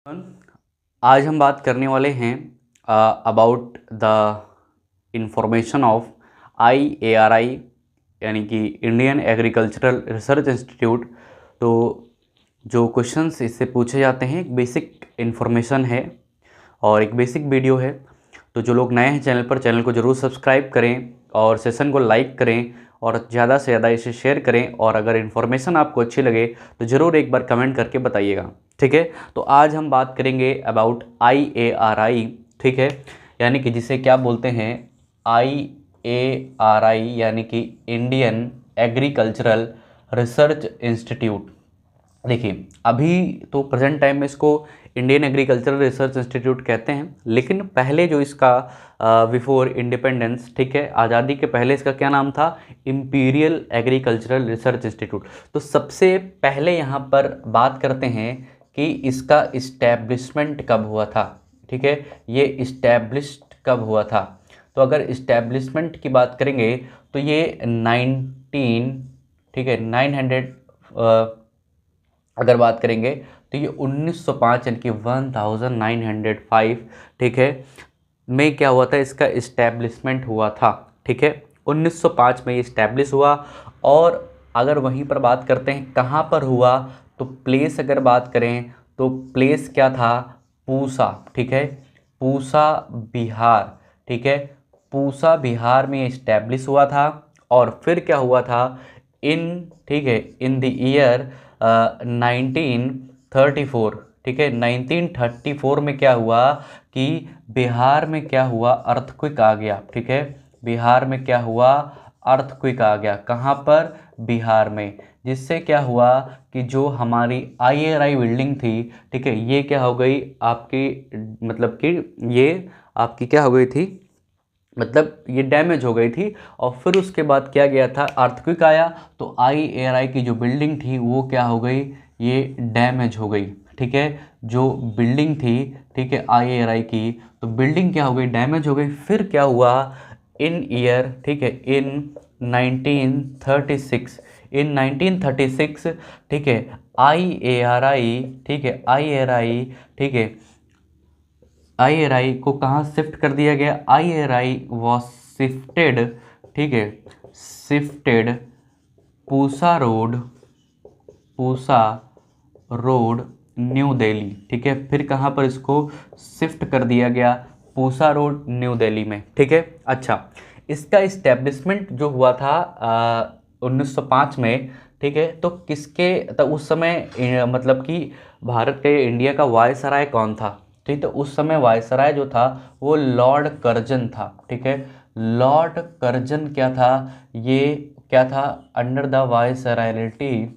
आज हम बात करने वाले हैं about the information of IARI यानी कि इंडियन एग्रीकल्चरल रिसर्च इंस्टीट्यूट। तो जो क्वेश्चंस इससे पूछे जाते हैं एक बेसिक इन्फॉर्मेशन है और एक बेसिक वीडियो है। तो जो लोग नए हैं चैनल पर, चैनल को ज़रूर सब्सक्राइब करें और सेशन को लाइक करें और ज़्यादा से ज़्यादा इसे शेयर करें। और अगर इन्फॉर्मेशन आपको अच्छी लगे तो ज़रूर एक बार कमेंट करके बताइएगा, ठीक है। तो आज हम बात करेंगे अबाउट IARI, ठीक है, यानी कि जिसे क्या बोलते हैं IARI यानी कि इंडियन एग्रीकल्चरल रिसर्च इंस्टीट्यूट। देखिए अभी तो प्रेजेंट टाइम में इसको इंडियन एग्रीकल्चरल रिसर्च इंस्टीट्यूट कहते हैं, लेकिन पहले जो इसका बिफोर इंडिपेंडेंस, ठीक है, आज़ादी के पहले इसका क्या नाम था, इंपीरियल एग्रीकल्चरल रिसर्च इंस्टीट्यूट। तो सबसे पहले यहाँ पर बात करते हैं कि इसका इस्टेब्लिशमेंट कब हुआ था, ठीक है, ये इस्टेब्लिश्ड कब हुआ था। तो अगर इस्टेब्लिशमेंट की बात करेंगे तो ये 19, ठीक है, 900 अगर बात करेंगे तो ये 1905 यानी कि 1905, ठीक है, में क्या हुआ था, इसका इस्टेब्लिशमेंट हुआ था, ठीक है। 1905 में ये इस्टेब्लिश हुआ। और अगर वहीं पर बात करते हैं कहाँ पर हुआ, तो प्लेस अगर बात करें तो प्लेस क्या था, पूसा, ठीक है, पूसा बिहार, ठीक है, पूसा बिहार में इस्टेब्लिश हुआ था। और फिर क्या हुआ था ठीक है, इन द ईयर 1934, ठीक है, 1934 में क्या हुआ कि बिहार में क्या हुआ, अर्थक्वेक आ गया, ठीक है, बिहार में क्या हुआ, अर्थक्वेक आ गया। कहाँ पर, बिहार में, जिससे क्या हुआ कि जो हमारी IARI बिल्डिंग थी, ठीक है, ये क्या हो गई आपकी, मतलब कि ये आपकी क्या हो गई थी, मतलब ये डैमेज हो गई थी। और फिर उसके बाद क्या गया था, अर्थक्वेक आया तो IARI की जो बिल्डिंग थी वो क्या हो गई, ये डैमेज हो गई, ठीक है, जो बिल्डिंग थी, ठीक है, IARI की, तो बिल्डिंग क्या हो गई, डैमेज हो गई। फिर क्या हुआ इन ईयर, ठीक है, इन 1936, इन 1936, ठीक है, IARI, ठीक है, IARI, ठीक है, IARI को कहाँ शिफ्ट कर दिया गया, IARI वॉज शिफ्टेड, ठीक है, shifted Pusa road, Pusa road new Delhi, ठीक है। फिर कहाँ पर इसको शिफ्ट कर दिया गया, पूसा रोड न्यू दिल्ली में, ठीक है। अच्छा, इसका इस्टेब्लिशमेंट जो हुआ था 1905 में, ठीक है, तो किसके, तो उस समय मतलब कि भारत के, इंडिया का वायसराय कौन था, ठीक। तो उस समय वायसराय जो था वो लॉर्ड कर्जन था, ठीक है, लॉर्ड कर्जन क्या था, ये क्या था, अंडर द वायसरायलिटी,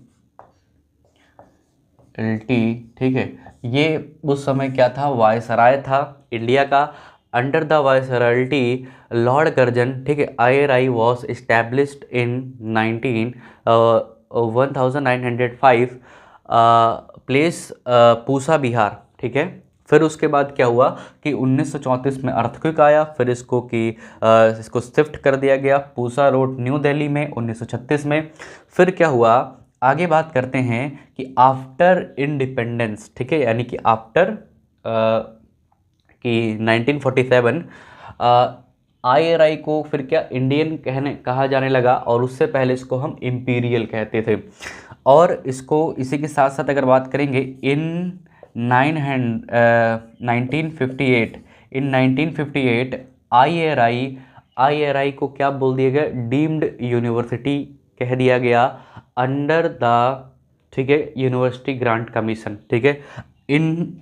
ठीक है, ये उस समय क्या था, वायसराय था इंडिया का, अंडर द वायसरायलिटी लॉर्ड कर्जन, ठीक है। IARI was established in 1905, place Pusa Bihar, ठीक है। फिर उसके बाद क्या हुआ कि 1934 में अर्थक्वेक आया, फिर इसको शिफ्ट कर दिया गया पूसा रोड न्यू दिल्ली में 1936 में। फिर क्या हुआ, आगे बात करते हैं कि आफ्टर इंडिपेंडेंस, ठीक है, यानी कि आफ्टर कि 1947 IARI को फिर क्या इंडियन कहा जाने लगा, और उससे पहले इसको हम इंपीरियल कहते थे। और इसको इसी के साथ साथ अगर बात करेंगे इन 1958, इन 1958 IARI को क्या बोल दिया गया, डीम्ड यूनिवर्सिटी कह दिया गया, अंडर द, ठीक है, यूनिवर्सिटी ग्रांट कमीशन, ठीक है। इन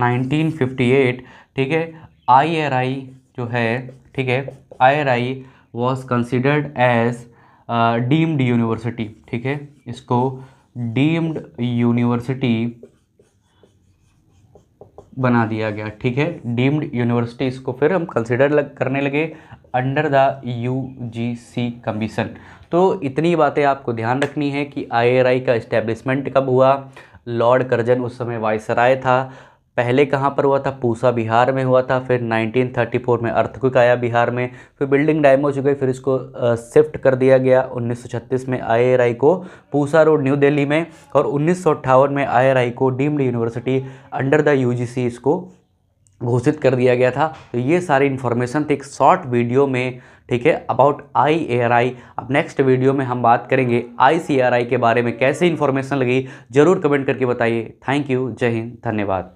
1958, ठीक है, IARI जो है, ठीक है, IARI was considered as deemed university, ठीक है, इसको डीम्ड यूनिवर्सिटी बना दिया गया, ठीक है, डीम्ड यूनिवर्सिटी इसको फिर हम कंसिडर करने लगे अंडर द UGC कमीशन। तो इतनी बातें आपको ध्यान रखनी है कि IARI का इस्टेब्लिशमेंट कब हुआ, लॉर्ड कर्जन उस समय वायसराय था, पहले कहाँ पर हुआ था, पूसा बिहार में हुआ था, फिर 1934 में अर्थक्वेक आया बिहार में, फिर बिल्डिंग डैमेज हो गई, फिर इसको शिफ्ट कर दिया गया 1936 में IIRI को पूसा रोड न्यू दिल्ली में, और 1958 में IIRI को deemed university under the UGC इसको घोषित कर दिया गया था। तो ये सारी इन्फॉर्मेशन थी एक शॉर्ट वीडियो में, ठीक है, अबाउट IIRI। अब नेक्स्ट वीडियो में हम बात करेंगे ICARI के बारे में, कैसे इन्फॉर्मेशन लगी जरूर कमेंट करके बताइए। थैंक यू, जय हिंद, धन्यवाद।